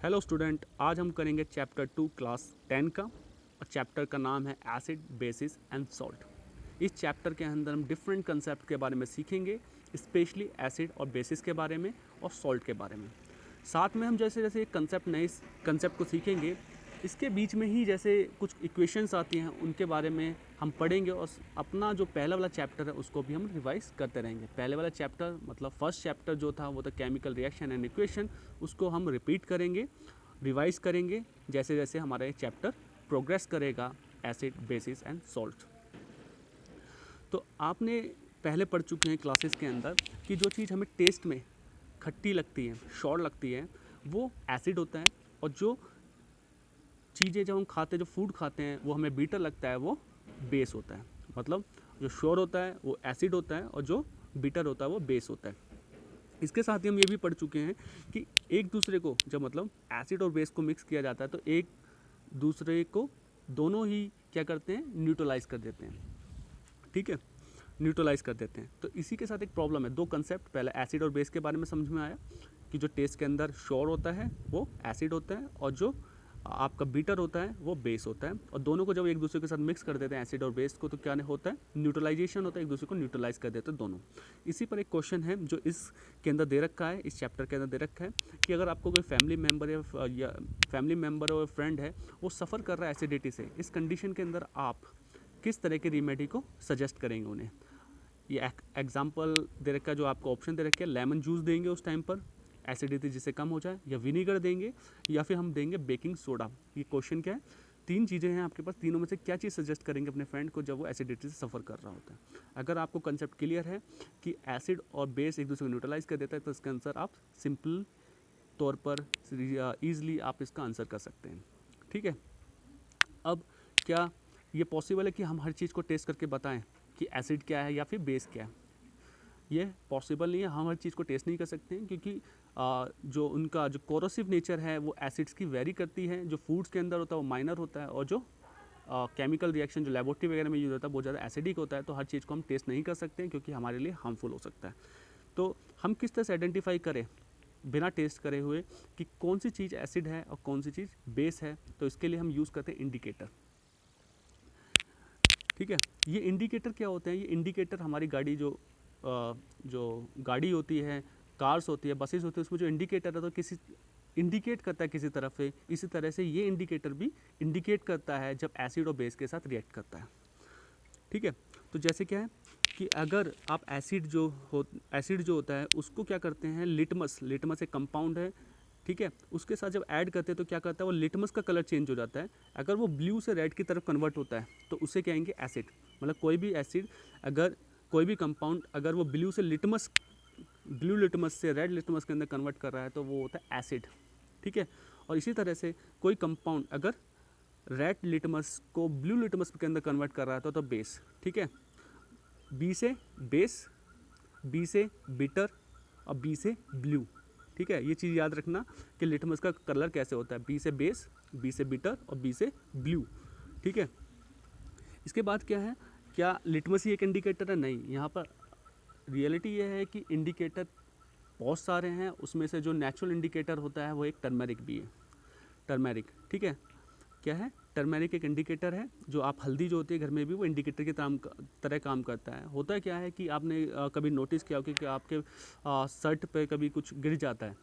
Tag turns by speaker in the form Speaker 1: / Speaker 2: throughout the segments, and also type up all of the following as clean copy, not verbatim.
Speaker 1: Hello student, आज हम करेंगे चैप्टर 2 क्लास 10 का और चैप्टर का नाम है एसिड बेसिस एंड सॉल्ट। इस चैप्टर के अंदर हम डिफरेंट कंसेप्ट के बारे में सीखेंगे, स्पेशली एसिड और बेसिस के बारे में और सॉल्ट के बारे में। साथ में हम जैसे जैसे कंसेप्ट नए कंसेप्ट को सीखेंगे, इसके बीच में ही जैसे कुछ इक्वेशंस आती हैं उनके बारे में हम पढ़ेंगे और अपना जो पहला वाला चैप्टर है उसको भी हम रिवाइज करते रहेंगे। पहले वाला चैप्टर मतलब फर्स्ट चैप्टर जो था वो था केमिकल रिएक्शन एंड इक्वेशन, उसको हम रिपीट करेंगे, रिवाइज करेंगे जैसे जैसे हमारा ये चैप्टर प्रोग्रेस करेगा एसिड बेसिस एंड सॉल्ट। तो आपने पहले पढ़ चुके हैं क्लासेस के अंदर कि जो चीज़ हमें टेस्ट में खट्टी लगती है, शॉर लगती है, वो एसिड होता है, और जो चीज़ें जब हम खाते हैं, जो फूड खाते हैं वो हमें बीटर लगता है, वो बेस होता है। मतलब जो शोर होता है वो एसिड होता है और जो बीटर होता है वो बेस होता है। इसके साथ ही हम ये भी पढ़ चुके हैं कि एक दूसरे को जब मतलब एसिड और बेस को मिक्स किया जाता है तो एक दूसरे को दोनों ही क्या करते हैं, न्यूट्रलाइज कर देते हैं। ठीक है, न्यूट्रलाइज कर देते हैं। तो इसी के साथ एक प्रॉब्लम है। दो कंसेप्ट, पहले एसिड और बेस के बारे में समझ में आया कि जो टेस्ट के अंदर शोर होता है वो एसिड होता है और जो आपका बीटर होता है वो बेस होता है, और दोनों को जब एक दूसरे के साथ मिक्स कर देते हैं एसिड और बेस को, तो क्या होता है, न्यूट्रलाइजेशन होता है, एक दूसरे को न्यूट्रलाइज कर देते हैं दोनों। इसी पर एक क्वेश्चन है जो इसके अंदर दे रखा है, इस चैप्टर के अंदर दे रखा है कि अगर आपको कोई फैमिली मेम्बर और फ्रेंड है वो सफ़र कर रहा है एसिडिटी से, इस कंडीशन के अंदर आप किस तरह की रेमेडी को सजेस्ट करेंगे उन्हें। ये एग्जाम्पल दे रखा है, जो आपको ऑप्शन दे रखे हैं, लेमन जूस देंगे उस टाइम पर एसिडिटी जिससे कम हो जाए, या विनीगर देंगे, या फिर हम देंगे बेकिंग सोडा। ये क्वेश्चन क्या है, तीन चीज़ें हैं आपके पास, तीनों में से क्या चीज़ सजेस्ट करेंगे अपने फ्रेंड को जब वो एसिडिटी से सफ़र कर रहा होता है। अगर आपको कंसेप्ट क्लियर है कि एसिड और बेस एक दूसरे को न्यूट्रलाइज कर देता है तो इसका आंसर आप सिंपल तौर पर ईजिली आप इसका आंसर कर सकते हैं। ठीक है, अब क्या ये पॉसिबल है कि हम हर चीज़ को टेस्ट करके बताएं कि एसिड क्या है या फिर बेस क्या है? ये पॉसिबल नहीं है, हम हर चीज़ को टेस्ट नहीं कर सकते हैं, क्योंकि जो उनका जो कोरोसिव नेचर है वो एसिड्स की वेरी करती है। जो फूड्स के अंदर होता है वो माइनर होता है, और जो केमिकल रिएक्शन जो लेबोरेटरी वगैरह में यूज होता है बहुत ज़्यादा एसिडिक होता है। तो हर चीज़ को हम टेस्ट नहीं कर सकते हैं क्योंकि हमारे लिए हार्मफुल हो सकता है। तो हम किस तरह से आइडेंटिफाई करें बिना टेस्ट करे हुए कि कौन सी चीज़ एसिड है और कौन सी चीज़ बेस है? तो इसके लिए हम यूज़ करते हैं इंडिकेटर। ठीक है, ये इंडिकेटर क्या होते हैं? ये इंडिकेटर हमारी गाड़ी जो गाड़ी होती है, कार्स होती है, बसेस होती है, उसमें जो इंडिकेटर है तो किसी इंडिकेट करता है किसी तरफ से। इसी तरह से ये इंडिकेटर भी इंडिकेट करता है जब एसिड और बेस के साथ रिएक्ट करता है। ठीक है, तो जैसे क्या है कि अगर आप एसिड जो होता है उसको क्या करते हैं, लिटमस एक कंपाउंड है, ठीक है, उसके साथ जब ऐड करते हैं तो क्या करता है, वो लिटमस का कलर चेंज हो जाता है। अगर वो ब्लू से रेड की तरफ कन्वर्ट होता है तो उसे कहेंगे एसिड। मतलब कोई भी एसिड, अगर कोई भी कंपाउंड अगर वो ब्लू लिटमस से रेड लिटमस के अंदर कन्वर्ट कर रहा है तो वो होता है एसिड। ठीक है, और इसी तरह से कोई कंपाउंड अगर रेड लिटमस को ब्लू लिटमस के अंदर कन्वर्ट कर रहा है तो बेस। ठीक है, बी से बेस, बी से बिटर और बी से ब्लू। ठीक है, ये चीज़ याद रखना कि लिटमस का कलर कैसे होता है, बी से बेस, बी से बिटर और बी से ब्लू। ठीक है, इसके बाद क्या है, क्या लिटमस ही एक इंडिकेटर है? नहीं, यहाँ पर रियलिटी ये है कि इंडिकेटर बहुत सारे हैं, उसमें से जो नेचुरल इंडिकेटर होता है वो एक टर्मेरिक भी है। टर्मेरिक, ठीक है, क्या है, टर्मेरिक एक इंडिकेटर है। जो आप हल्दी जो होती है घर में भी वो इंडिकेटर की तरह काम करता है। होता है क्या है कि आपने कभी नोटिस किया हो कि आपके शर्ट पे कभी कुछ गिर जाता है,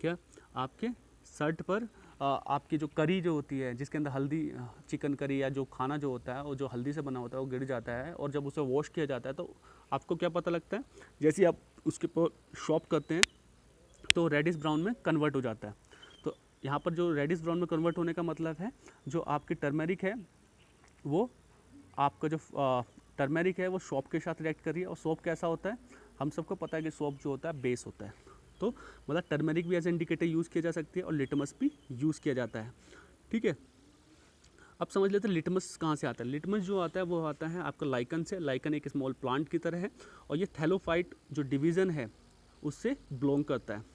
Speaker 1: क्या आपके शर्ट पर आपकी जो करी जो होती है जिसके अंदर हल्दी, चिकन करी या जो खाना जो होता है वो जो हल्दी से बना होता है वो गिर जाता है, और जब उसे वॉश किया जाता है तो आपको क्या पता लगता है, जैसे ही आप उसके ऊपर शॉप करते हैं तो रेडिश ब्राउन में कन्वर्ट हो जाता है। तो यहाँ पर जो रेडिश ब्राउन में कन्वर्ट होने का मतलब है जो आपकी टर्मेरिक है वो आपका जो टर्मेरिक है वो सौंफ के साथ रिएक्ट कर रही है। और सौंफ कैसा होता है, हम सबको पता है कि सौंफ जो होता है बेस होता है। तो मतलब टर्मेरिक भी एज इंडिकेटर यूज़ किया जा सकती है और लिटमस भी यूज़ किया जाता है। ठीक है, अब समझ लेते हैं लिटमस कहाँ से आता है। लिटमस जो आता है वो आता है आपका लाइकन से। लाइकन एक स्मॉल प्लांट की तरह है और ये थैलोफाइट जो डिवीज़न है उससे बिलोंग करता है।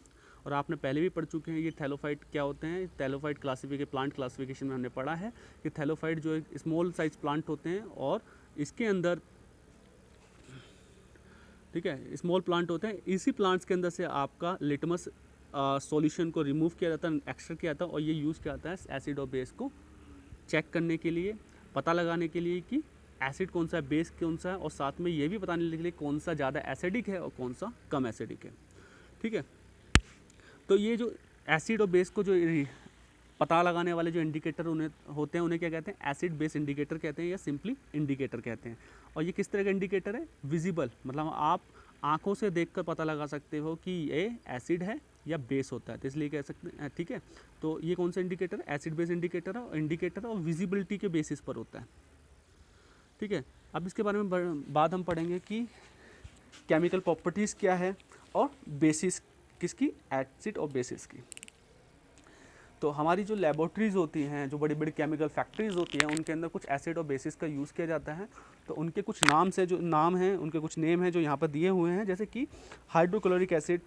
Speaker 1: और आपने पहले भी पढ़ चुके हैं ये थैलोफाइट क्या होते हैं। थैलोफाइट प्लांट क्लासिफिकेशन में हमने पढ़ा है कि थैलोफाइट जो एक स्मॉल साइज प्लांट होते हैं और इसके अंदर, ठीक है, स्मॉल प्लांट होते हैं। इसी प्लांट्स के अंदर से आपका लिटमस सॉल्यूशन को रिमूव किया जाता है, एक्सट्रैक्ट किया जाता है, और ये यूज़ किया जाता है एसिड और बेस को चेक करने के लिए, पता लगाने के लिए कि एसिड कौन सा है, बेस कौन सा है, और साथ में ये भी बताने के लिए कौन सा ज़्यादा एसिडिक है और कौन सा कम एसिडिक है। ठीक है, तो ये जो एसिड और बेस को जो पता लगाने वाले जो इंडिकेटर उन्हें होते हैं उन्हें क्या कहते हैं, एसिड बेस इंडिकेटर कहते हैं या सिंपली इंडिकेटर कहते हैं। और ये किस तरह का इंडिकेटर है, विजिबल, मतलब आप आंखों से देखकर पता लगा सकते हो कि ये एसिड है या बेस होता है, तो इसलिए कह सकते हैं। ठीक है, तो ये कौन सा इंडिकेटर है, एसिड बेस इंडिकेटर है, और इंडिकेटर और विजिबिलिटी के बेसिस पर होता है। ठीक है, अब इसके बारे में बाद हम पढ़ेंगे कि केमिकल प्रॉपर्टीज़ क्या है और बेसिस किसकी, एसिड और बेसिस की। तो हमारी जो लेबोरेटरीज़ होती हैं, जो बड़ी बड़ी केमिकल फैक्ट्रीज़ होती हैं, उनके अंदर कुछ एसिड और बेसिस का यूज़ किया जाता है। तो उनके कुछ नाम से जो नाम हैं, उनके कुछ नेम हैं जो यहाँ पर दिए हुए हैं, जैसे कि हाइड्रोक्लोरिक एसिड,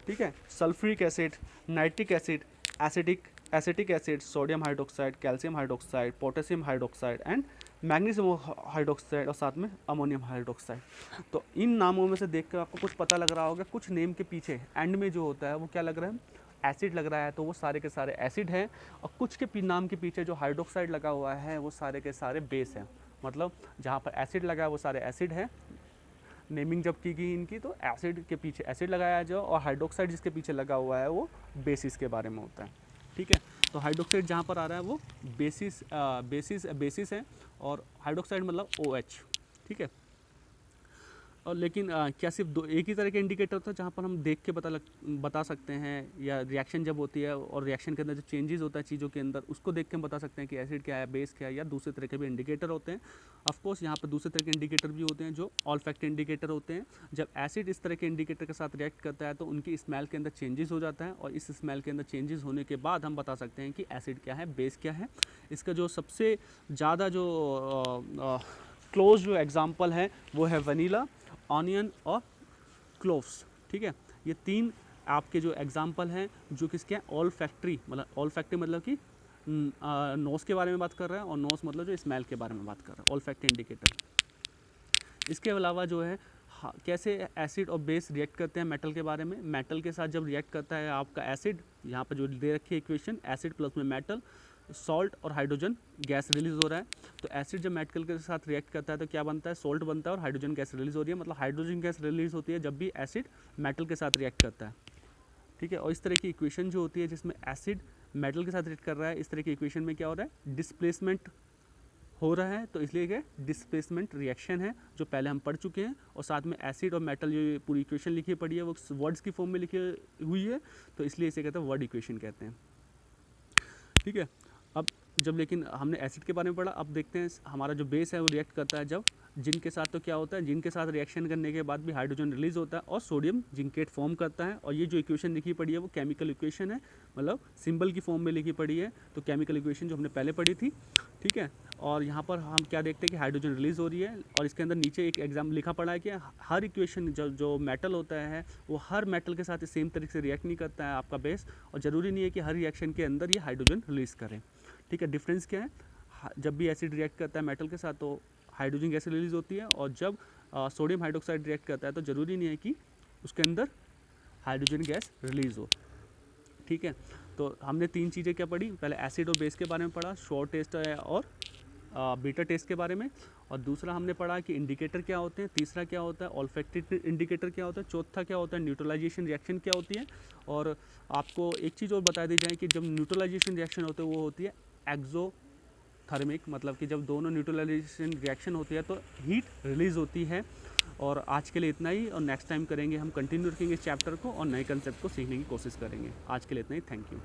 Speaker 1: ठीक है, sulphuric acid, nitric acid, acetic acid, sodium hydroxide, calcium hydroxide, potassium hydroxide and magnesium hydroxide, और साथ में अमोनियम हाइड्रोक्साइड। तो इन नामों में से देखकर आपको कुछ पता लग रहा होगा, कुछ नेम के पीछे एंड में जो होता है वो क्या लग रहा है, एसिड लग रहा है, तो वो सारे के सारे एसिड हैं, और कुछ के नाम के पीछे जो हाइड्रोक्साइड लगा हुआ है वो सारे के सारे बेस हैं। मतलब जहाँ पर एसिड लगा है वो सारे एसिड हैं, नेमिंग जब की गई इनकी, तो एसिड के पीछे एसिड लगाया जाए, और हाइड्रोक्साइड जिसके पीछे लगा हुआ है वो बेसिस के बारे में होता है। ठीक है, तो हाइड्रोक्साइड जहाँ पर आ रहा है वो बेसिस है, और हाइड्रोक्साइड मतलब OH। ठीक है, और लेकिन क्या सिर्फ एक ही तरह के इंडिकेटर होता है जहाँ पर हम देख के बता सकते हैं, या रिएक्शन जब होती है और रिएक्शन के अंदर जो चेंजेस होता है चीज़ों के अंदर, उसको देख के हम बता सकते हैं कि एसिड क्या है, बेस क्या है, या दूसरे तरह के भी इंडिकेटर होते हैं। ऑफ कोर्स यहाँ पर दूसरे तरह के इंडिकेटर भी होते हैं जो ऑल्फैक्ट इंडिकेटर होते हैं। जब एसिड इस तरह के इंडिकेटर के साथ रिएक्ट करता है तो उनकी स्मेल के अंदर चेंजेस हो जाता है, और इस स्मेल के अंदर चेंजेस होने के बाद हम बता सकते हैं कि एसिड क्या है, बेस क्या है। इसका जो सबसे ज़्यादा जो क्लोज जो एग्जाम्पल है वो है वनीला, ऑनियन और क्लोव्स। ठीक है, ये तीन आपके जो एग्जाम्पल हैं जो किसके हैं, ऑल्फैक्टरी, मतलब ऑल्फैक्टरी मतलब कि नोस के बारे में बात कर रहा है, और नोस मतलब जो स्मेल के बारे में बात कर रहा है, ऑल्फैक्टरी इंडिकेटर। इसके अलावा जो है कैसे एसिड और बेस रिएक्ट करते हैं मेटल के बारे में। मेटल के साथ जब रिएक्ट करता है आपका एसिड, यहाँ पर जो दे रखी है इक्वेशन, एसिड प्लस में मेटल, सॉल्ट और हाइड्रोजन गैस रिलीज हो रहा है। तो एसिड जब मेटल के साथ रिएक्ट करता है तो क्या बनता है, सॉल्ट बनता है, और हाइड्रोजन गैस रिलीज हो रही है, मतलब हाइड्रोजन गैस रिलीज होती है जब भी एसिड मेटल के साथ रिएक्ट करता है। ठीक है, और इस तरह की इक्वेशन जो होती है जिसमें एसिड मेटल के साथ रिएक्ट कर रहा है, इस तरह की इक्वेशन में क्या हो रहा है, डिस्प्लेसमेंट हो रहा है, तो इसलिए क्या डिस्प्लेसमेंट रिएक्शन है जो पहले हम पढ़ चुके हैं। और साथ में एसिड और मेटल जो पूरी इक्वेशन लिखी पड़ी है वो वर्ड्स की फॉर्म में लिखी हुई है, तो इसलिए इसे कहते हैं वर्ड इक्वेशन कहते हैं। ठीक है, अब जब लेकिन हमने एसिड के बारे में पढ़ा, अब देखते हैं हमारा जो बेस है वो रिएक्ट करता है जब जिंक के साथ। तो क्या होता है, जिंक के साथ रिएक्शन करने के बाद भी हाइड्रोजन रिलीज होता है और सोडियम जिंकेट फॉर्म करता है। और ये जो इक्वेशन लिखी पड़ी है वो केमिकल इक्वेशन है, मतलब सिंबल की फॉर्म में लिखी पड़ी है, तो केमिकल इक्वेशन जो हमने पहले पढ़ी थी। ठीक है, और यहाँ पर हम क्या देखते हैं कि हाइड्रोजन रिलीज हो रही है, और इसके अंदर नीचे एक एग्जाम लिखा पड़ा है कि हर इक्वेशन जो मेटल होता है वो हर मेटल के साथ सेम तरीके से रिएक्ट नहीं करता है आपका बेस, और ज़रूरी नहीं है कि हर रिएक्शन के अंदर ये हाइड्रोजन रिलीज़ करें। ठीक है, डिफरेंस क्या है, जब भी एसिड रिएक्ट करता है मेटल के साथ तो हाइड्रोजन गैस रिलीज होती है, और जब सोडियम हाइड्रोक्साइड रिएक्ट करता है तो ज़रूरी नहीं है कि उसके अंदर हाइड्रोजन गैस रिलीज़ हो। ठीक है, तो हमने तीन चीज़ें क्या पढ़ी, पहले एसिड और बेस के बारे में पढ़ा, शॉर्ट टेस्ट और बीटा टेस्ट के बारे में, और दूसरा हमने पढ़ा कि इंडिकेटर क्या होते हैं, तीसरा क्या होता है ऑल्फैक्टरी इंडिकेटर क्या होता है, चौथा क्या होता है न्यूट्रलाइजेशन रिएक्शन क्या होती है। और आपको एक चीज़ और बता दी जाए कि जब न्यूट्रलाइजेशन रिएक्शन होते हैं वो होती है एक्सोथर्मिक, मतलब कि जब दोनों न्यूट्रलाइजेशन रिएक्शन होती है तो हीट रिलीज़ होती है। और आज के लिए इतना ही, और नेक्स्ट टाइम करेंगे हम कंटिन्यू रखेंगे इस चैप्टर को और नए कंसेप्ट को सीखने की कोशिश करेंगे। आज के लिए इतना ही, थैंक यू।